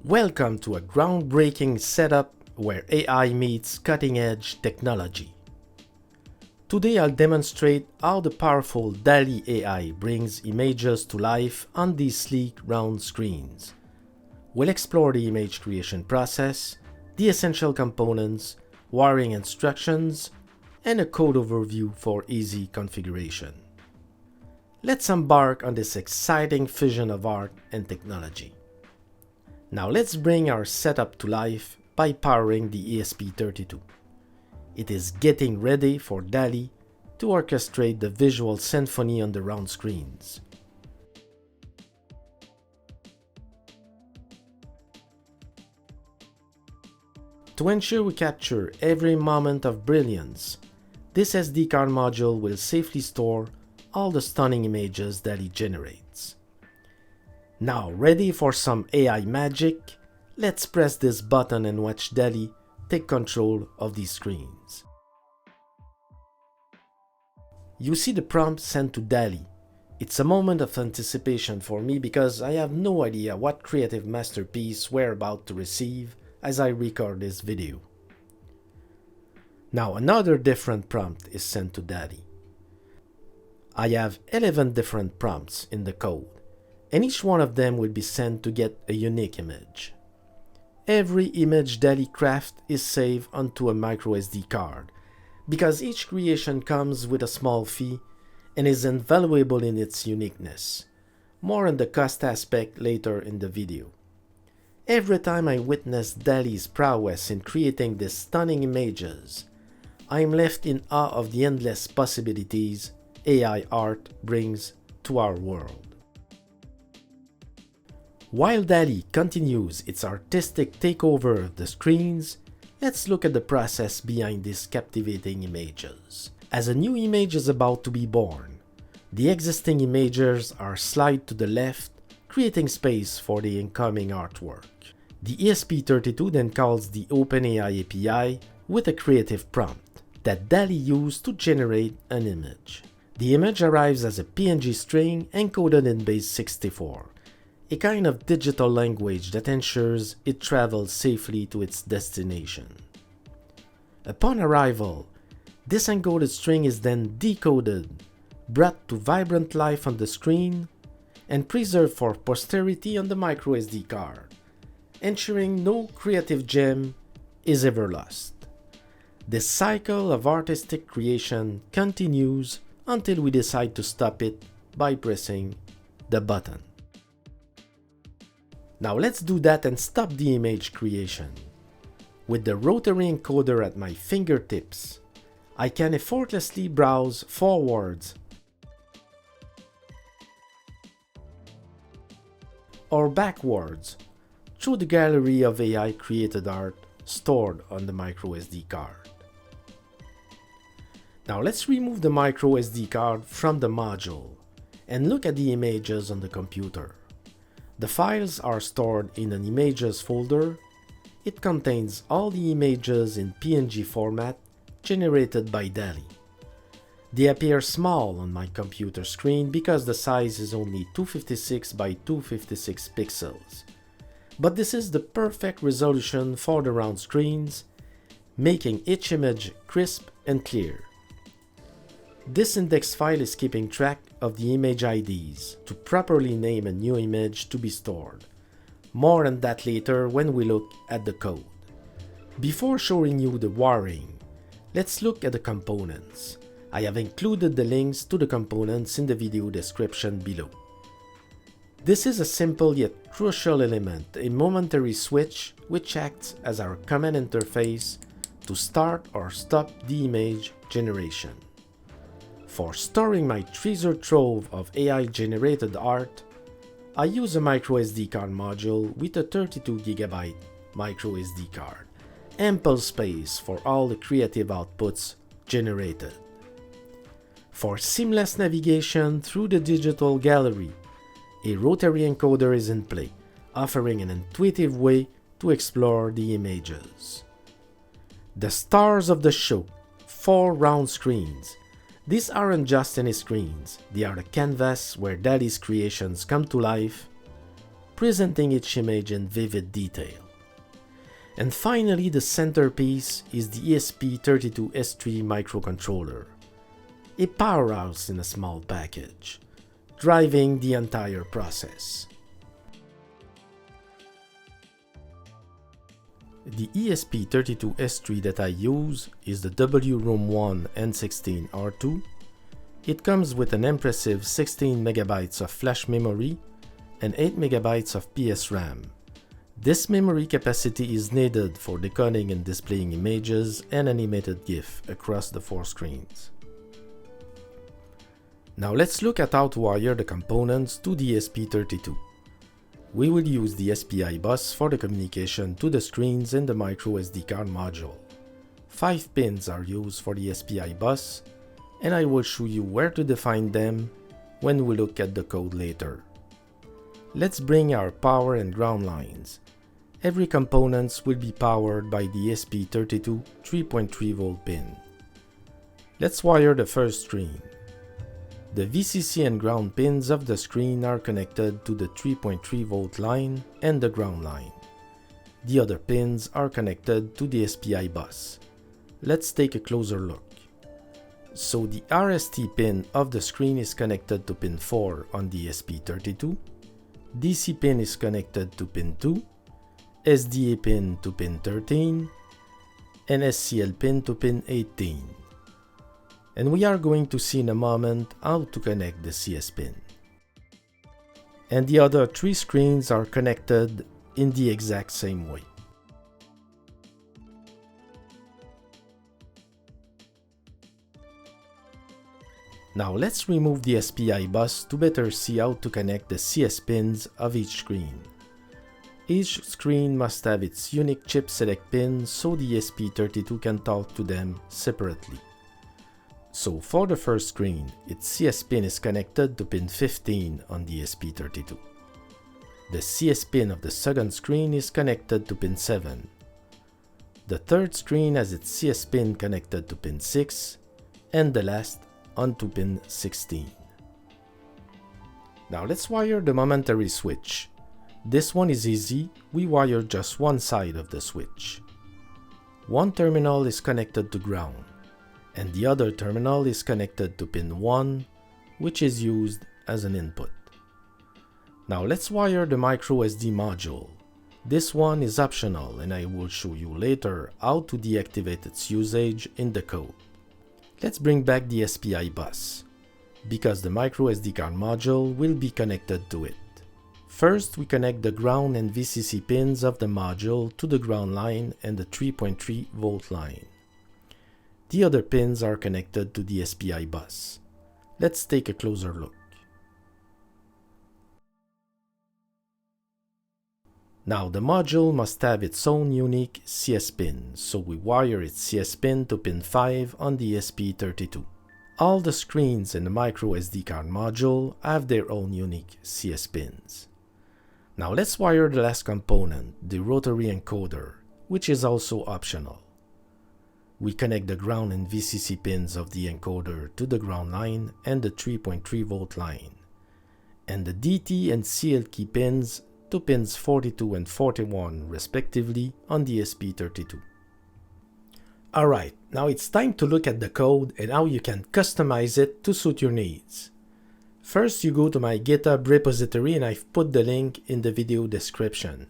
Welcome to a groundbreaking setup where AI meets cutting-edge technology. Today I'll demonstrate how the powerful DALL-E AI brings images to life on these sleek round screens. We'll explore the image creation process, the essential components, wiring instructions, and a code overview for easy configuration. Let's embark on this exciting fusion of art and technology. Now let's bring our setup to life by powering the ESP32. It is getting ready for DALL-E to orchestrate the visual symphony on the round screens. To ensure we capture every moment of brilliance, this SD card module will safely store all the stunning images DALL-E generates. Now, ready for some AI magic? Let's press this button and watch DALL-E take control of these screens. You see the prompt sent to DALL-E. It's a moment of anticipation for me because I have no idea what creative masterpiece we're about to receive as I record this video. Now another different prompt is sent to DALL-E. I have 11 different prompts in the code, and each one of them will be sent to get a unique image. Every image DALL-E craft is saved onto a microSD card, because each creation comes with a small fee and is invaluable in its uniqueness. More on the cost aspect later in the video. Every time I witness DALL-E's prowess in creating these stunning images, I am left in awe of the endless possibilities AI art brings to our world. While DALL-E continues its artistic takeover of the screens, let's look at the process behind these captivating images. As a new image is about to be born, the existing images are slid to the left, creating space for the incoming artwork. The ESP32 then calls the OpenAI API with a creative prompt that DALL-E used to generate an image. The image arrives as a PNG string encoded in base 64, a kind of digital language that ensures it travels safely to its destination. Upon arrival, this encoded string is then decoded, brought to vibrant life on the screen, and preserved for posterity on the microSD card, ensuring no creative gem is ever lost. This cycle of artistic creation continues until we decide to stop it by pressing the button. Now let's do that and stop the image creation. With the Rotary Encoder at my fingertips, I can effortlessly browse forwards or backwards through the gallery of AI created art stored on the microSD card. Now let's remove the microSD card from the module and look at the images on the computer. The files are stored in an images folder. It contains all the images in PNG format generated by DALL-E. They appear small on my computer screen because the size is only 256 by 256 pixels. But this is the perfect resolution for the round screens, making each image crisp and clear. This index file is keeping track of the image IDs to properly name a new image to be stored. More on that later when we look at the code. Before showing you the wiring, let's look at the components. I have included the links to the components in the video description below. This is a simple yet crucial element, a momentary switch which acts as our command interface to start or stop the image generation. For storing my treasure trove of AI-generated art, I use a microSD card module with a 32GB microSD card, ample space for all the creative outputs generated. For seamless navigation through the digital gallery, a Rotary Encoder is in play, offering an intuitive way to explore the images. The stars of the show, 4 round screens. These aren't just any screens, they are the canvas where DALL-E's creations come to life, presenting each image in vivid detail. And finally, the centerpiece is the ESP32 microcontroller, a powerhouse in a small package, driving the entire process. The ESP32 that I use is the WROM1 N16R2. It comes with an impressive 16 MB of flash memory and 8 MB of PS RAM. This memory capacity is needed for decoding and displaying images and animated GIF across the 4 screens. Now let's look at how to wire the components to the ESP32. We will use the SPI bus for the communication to the screens in the microSD card module. 5 pins are used for the SPI bus, and I will show you where to define them when we look at the code later. Let's bring our power and ground lines. Every component will be powered by the ESP32 3.3V pin. Let's wire the first screen. The VCC and ground pins of the screen are connected to the 3.3V line and the ground line. The other pins are connected to the SPI bus. Let's take a closer look. So the RST pin of the screen is connected to pin 4 on the ESP32, DC pin is connected to pin 2, SDA pin to pin 13, and SCL pin to pin 18. And we are going to see in a moment how to connect the CS pin. And the other 3 screens are connected in the exact same way. Now let's remove the SPI bus to better see how to connect the CS pins of each screen. Each screen must have its unique chip select pin so the ESP32 can talk to them separately. So for the first screen, its CS pin is connected to pin 15 on the ESP32. The CS pin of the second screen is connected to pin 7. The third screen has its CS pin connected to pin 6, and the last onto pin 16. Now let's wire the momentary switch. This one is easy, we wire just one side of the switch. One terminal is connected to ground, and the other terminal is connected to pin 1, which is used as an input. Now let's wire the microSD module. This one is optional and I will show you later how to deactivate its usage in the code. Let's bring back the SPI bus, because the microSD card module will be connected to it. First, we connect the ground and VCC pins of the module to the ground line and the 3.3V line. The other pins are connected to the SPI bus. Let's take a closer look. Now the module must have its own unique CS pin, so we wire its CS pin to pin 5 on the ESP32. All the screens in the microSD card module have their own unique CS pins. Now let's wire the last component, the Rotary Encoder, which is also optional. We connect the ground and VCC pins of the encoder to the ground line and the 3.3V line, and the DT and CL key pins to pins 42 and 41 respectively on the ESP32. Alright, now it's time to look at the code and how you can customize it to suit your needs. First, you go to my GitHub repository and I've put the link in the video description.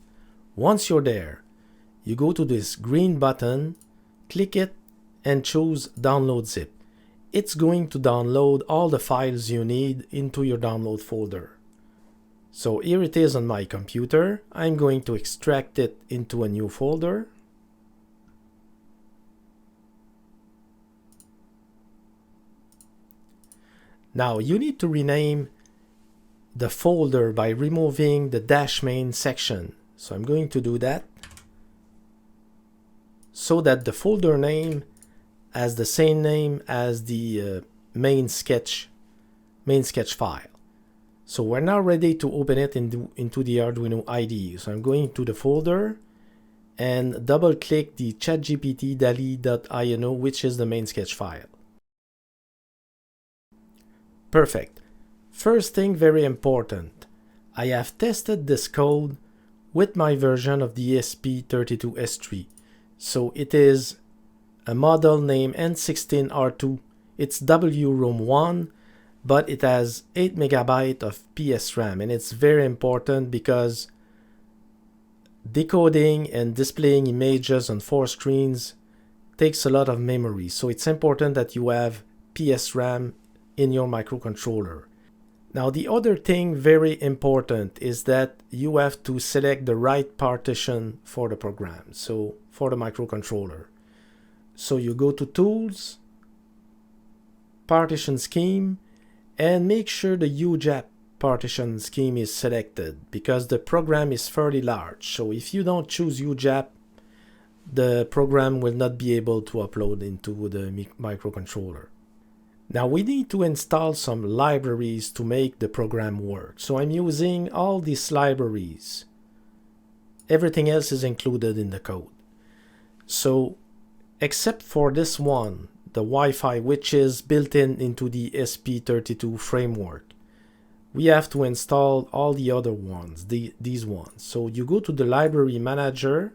Once you're there, you go to this green button, click it, and choose Download Zip. It's going to download all the files you need into your download folder. So here it is on my computer. I'm going to extract it into a new folder. Now you need to rename the folder by removing the -main section. So I'm going to do that so that the folder name has the same name as the main sketch file. So we're now ready to open it into the Arduino IDE. So I'm going to the folder and double click the ChatGPT DALL-E.ino, which is the main sketch file. Perfect. First thing, very important, I have tested this code with my version of the ESP32S3. So it is a model named N16R2. It's WROM1, but it has 8 MB of PS RAM, and it's very important because decoding and displaying images on 4 screens takes a lot of memory. So it's important that you have PS RAM in your microcontroller. Now the other thing very important is that you have to select the right partition for the program, so for the microcontroller. So you go to Tools, Partition Scheme, and make sure the UJAP partition scheme is selected because the program is fairly large. So if you don't choose UJAP, the program will not be able to upload into the microcontroller. Now we need to install some libraries to make the program work. So I'm using all these libraries. Everything else is included in the code. So except for this one, the Wi-Fi, which is built into the ESP32 framework, we have to install all the other ones, these ones. So you go to the library manager,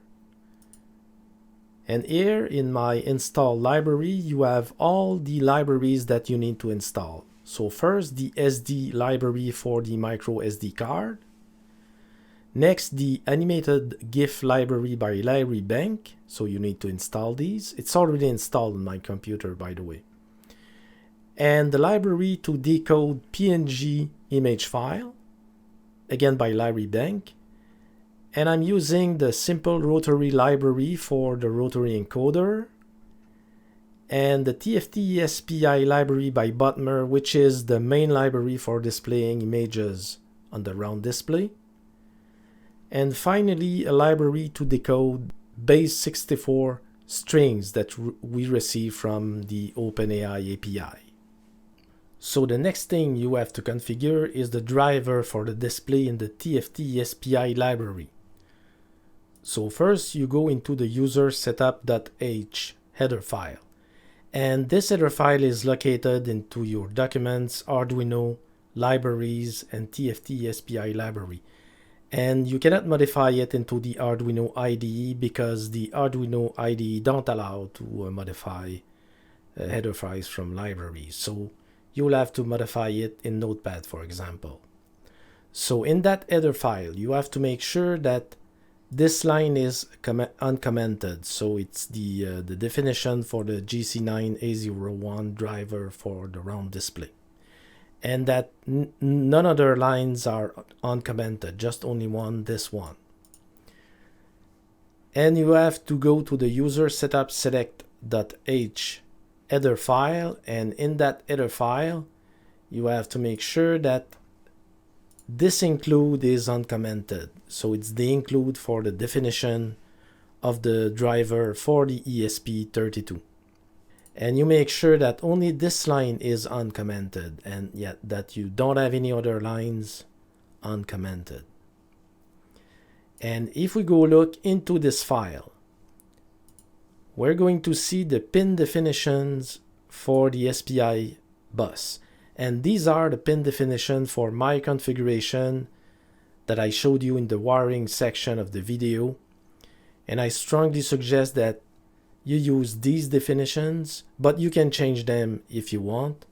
and here in my install library, you have all the libraries that you need to install. So first, the SD library for the micro SD card. Next, the animated GIF library by Library Bank. So you need to install these. It's already installed on my computer, by the way. And the library to decode PNG image file, again by Library Bank. And I'm using the simple Rotary library for the Rotary Encoder, and the TFT SPI library by Butmer, which is the main library for displaying images on the round display. And finally, a library to decode base64 strings that we receive from the OpenAI API. So the next thing you have to configure is the driver for the display in the TFT SPI library. So first you go into the user setup.h header file, and this header file is located into your documents, Arduino, libraries, and TFT SPI library. And you cannot modify it into the Arduino IDE because the Arduino IDE don't allow to modify header files from libraries. So you'll have to modify it in Notepad, for example. So in that header file, you have to make sure that this line is uncommented. So it's the definition for the GC9A01 driver for the round display. And that none other lines are uncommented, just only one, this one. And you have to go to the user setup select.h header file, and in that header file you have to make sure that this include is uncommented. So it's the include for the definition of the driver for the ESP32. And you make sure that only this line is uncommented, and yet that you don't have any other lines uncommented. And if we go look into this file, we're going to see the pin definitions for the SPI bus. And these are the pin definitions for my configuration that I showed you in the wiring section of the video. And I strongly suggest that you use these definitions, but you can change them if you want.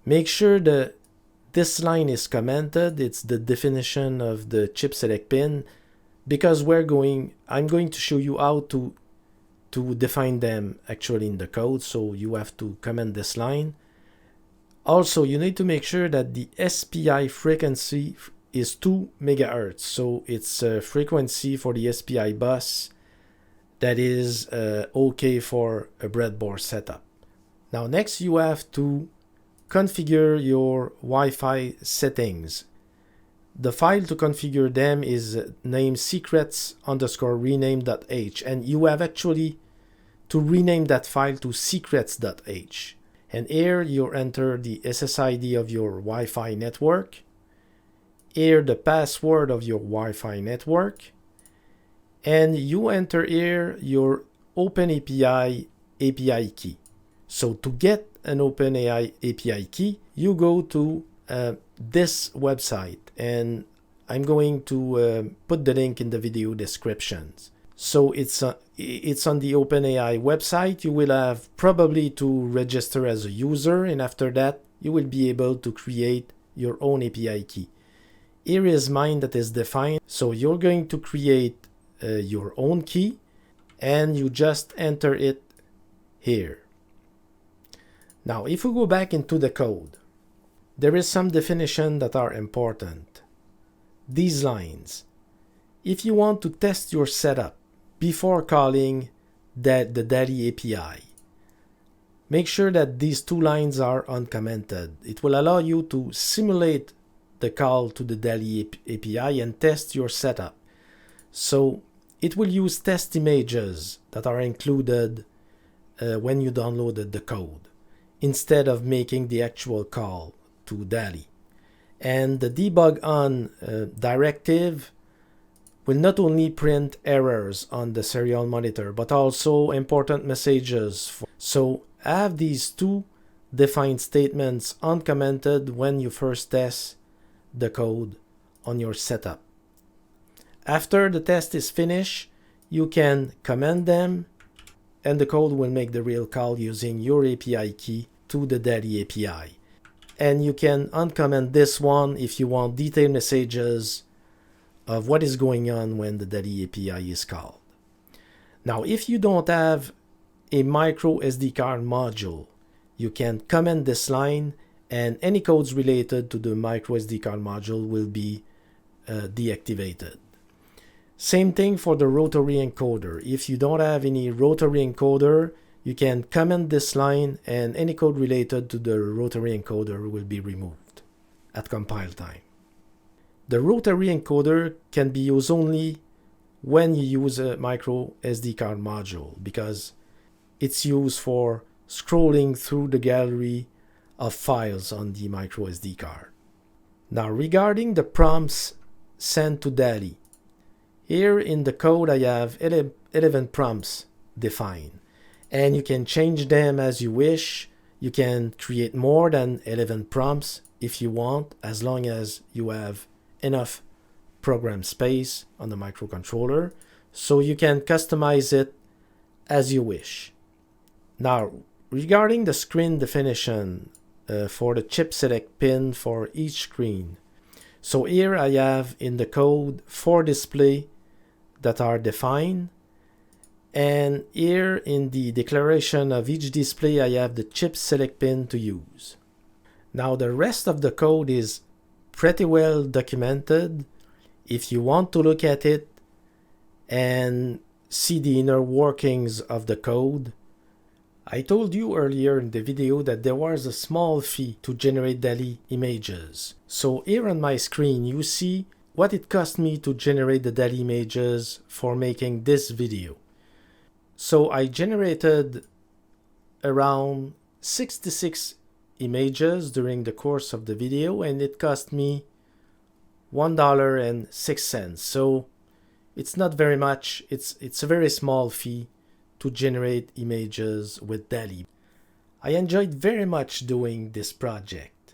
Make sure that this line is commented. It's the definition of the chip select pin, because I'm going to show you how to define them actually in the code. So you have to comment this line. Also, you need to make sure that the SPI frequency is 2 MHz. So it's a frequency for the SPI bus that is okay for a breadboard setup. Now next you have to configure your Wi-Fi settings. The file to configure them is named secrets_rename.h, and you have actually to rename that file to secrets.h. And here you enter the SSID of your Wi-Fi network, here the password of your Wi-Fi network, and you enter here your OpenAPI API key. So to get an OpenAI API key, you go to this website, and I'm going to put the link in the video descriptions. So it's on the OpenAI website. You will have probably to register as a user, and after that you will be able to create your own API key. Here is mine that is defined. So you're going to create your own key, and you just enter it here. Now if we go back into the code, there is some definition that are important. These lines. If you want to test your setup before calling the DALL-E API, make sure that these two lines are uncommented. It will allow you to simulate the call to the DALL-E API and test your setup. So it will use test images that are included when you downloaded the code, instead of making the actual call to DALL-E. And the debug on directive will not only print errors on the serial monitor, but also important messages. So have these two defined statements uncommented when you first test the code on your setup. After the test is finished, you can comment them, and the code will make the real call using your API key to the DALL-E API. And you can uncomment this one if you want detailed messages of what is going on when the DALL-E API is called. Now, if you don't have a micro SD card module, you can comment this line, and any codes related to the micro SD card module will be deactivated. Same thing for the Rotary Encoder. If you don't have any Rotary Encoder, you can comment this line, and any code related to the Rotary Encoder will be removed at compile time. The Rotary Encoder can be used only when you use a micro SD card module, because it's used for scrolling through the gallery of files on the micro SD card. Now, regarding the prompts sent to DALL-E, here in the code I have 11 prompts defined, and you can change them as you wish. You can create more than 11 prompts if you want, as long as you have enough program space on the microcontroller, so you can customize it as you wish. Now, regarding the screen definition for the chip select pin for each screen, so here I have in the code 4 displays that are defined, and here in the declaration of each display I have the chip select pin to use. Now the rest of the code is pretty well documented. If you want to look at it and see the inner workings of the code, I told you earlier in the video that there was a small fee to generate DALL-E images. So here on my screen you see what it cost me to generate the DALL-E images for making this video. So I generated around 66 images during the course of the video, and it cost me $1.06. So it's not very much. It's a very small fee to generate images with DALL-E. I enjoyed very much doing this project,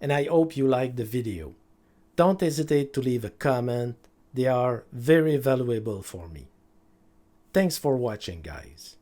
and I hope you liked the video. Don't hesitate to leave a comment. They are very valuable for me. Thanks for watching, guys.